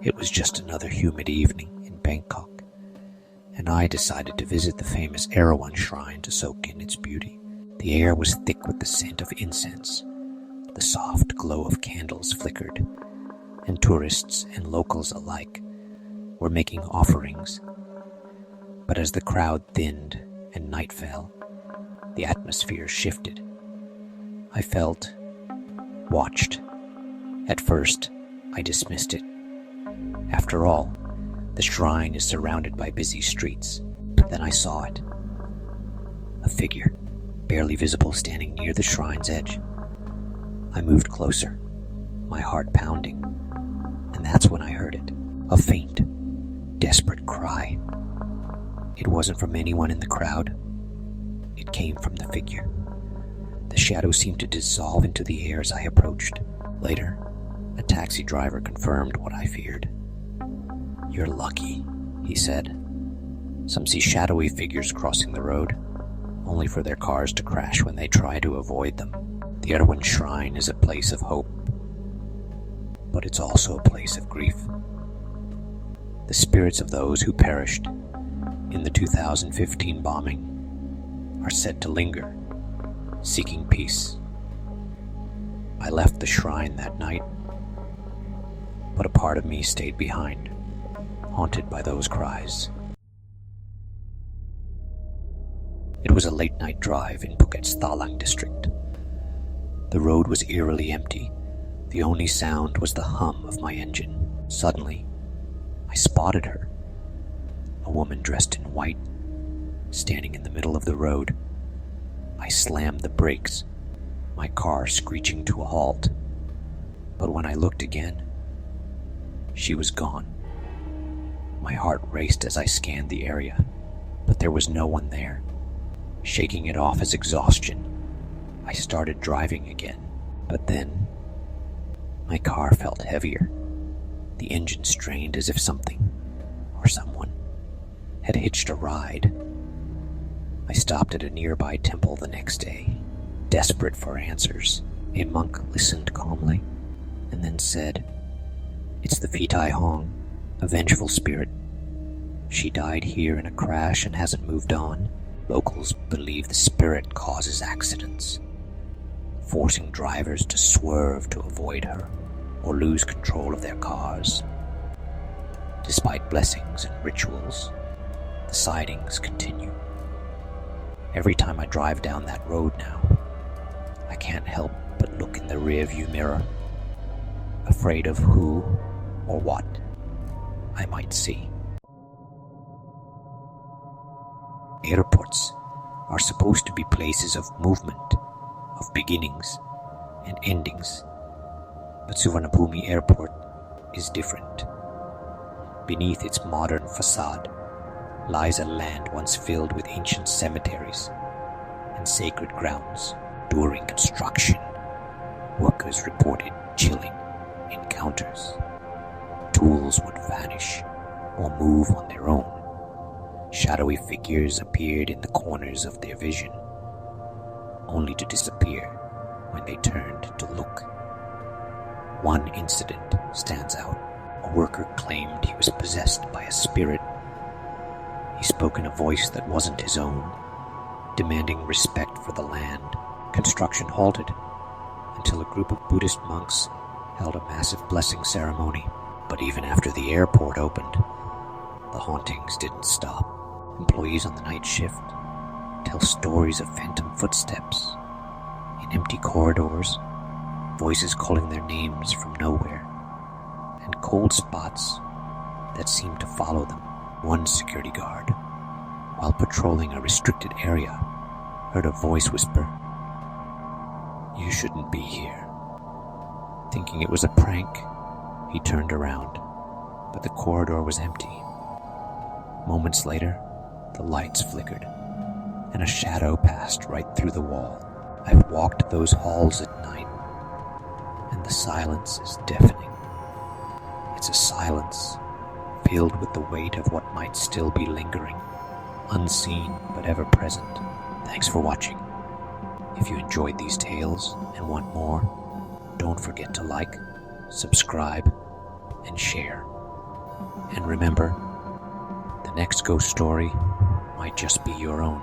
It was just another humid evening in Bangkok, and I decided to visit the famous Erawan shrine to soak in its beauty. The air was thick with the scent of incense. The soft glow of candles flickered, and tourists and locals alike were making offerings. But as the crowd thinned and night fell, the atmosphere shifted. I felt watched. At first, I dismissed it. After all, the shrine is surrounded by busy streets. But then I saw it. A figure, barely visible, standing near the shrine's edge. I moved closer, my heart pounding, and that's when I heard it. A faint, desperate cry. It wasn't from anyone in the crowd. It came from the figure. The shadow seemed to dissolve into the air as I approached. Later, a taxi driver confirmed what I feared. "You're lucky," he said. Some see shadowy figures crossing the road, only for their cars to crash when they try to avoid them. The Erawan Shrine is a place of hope, but it's also a place of grief. The spirits of those who perished in the 2015 bombing are said to linger, seeking peace. I left the shrine that night, but a part of me stayed behind, haunted by those cries. It was a late-night drive in Phuket's Thalang district. The road was eerily empty. The only sound was the hum of my engine. Suddenly, I spotted her. A woman dressed in white, standing in the middle of the road. I slammed the brakes, my car screeching to a halt. But when I looked again, she was gone. My heart raced as I scanned the area, but there was no one there. Shaking it off as exhaustion, I started driving again. But then, my car felt heavier. The engine strained as if something, or someone, had hitched a ride. I stopped at a nearby temple the next day, desperate for answers. A monk listened calmly, and then said, "It's the Phitai Hong, a vengeful spirit. She died here in a crash and hasn't moved on. Locals believe the spirit causes accidents, forcing drivers to swerve to avoid her or lose control of their cars. Despite blessings and rituals, the sightings continue. Every time I drive down that road now, I can't help but look in the rearview mirror, afraid of who or what I might see." Airports are supposed to be places of movement, of beginnings and endings, but Suvarnabhumi Airport is different. Beneath its modern facade lies a land once filled with ancient cemeteries and sacred grounds. During construction, workers reported chilling encounters. Tools would vanish or move on their own. Shadowy figures appeared in the corners of their vision, only to disappear when they turned to look. One incident stands out. A worker claimed he was possessed by a spirit. He spoke in a voice that wasn't his own, demanding respect for the land. Construction halted until a group of Buddhist monks held a massive blessing ceremony. But even after the airport opened, the hauntings didn't stop. Employees on the night shift tell stories of phantom footsteps in empty corridors, voices calling their names from nowhere, and cold spots that seem to follow them. One security guard, while patrolling a restricted area, heard a voice whisper, "You shouldn't be here." Thinking it was a prank, he turned around, but the corridor was empty. Moments later, the lights flickered, and a shadow passed right through the wall. I've walked those halls at night, and the silence is deafening. It's a silence filled with the weight of what might still be lingering, unseen but ever present. Thanks for watching. If you enjoyed these tales and want more, don't forget to like, subscribe, and share. And remember, the next ghost story might just be your own.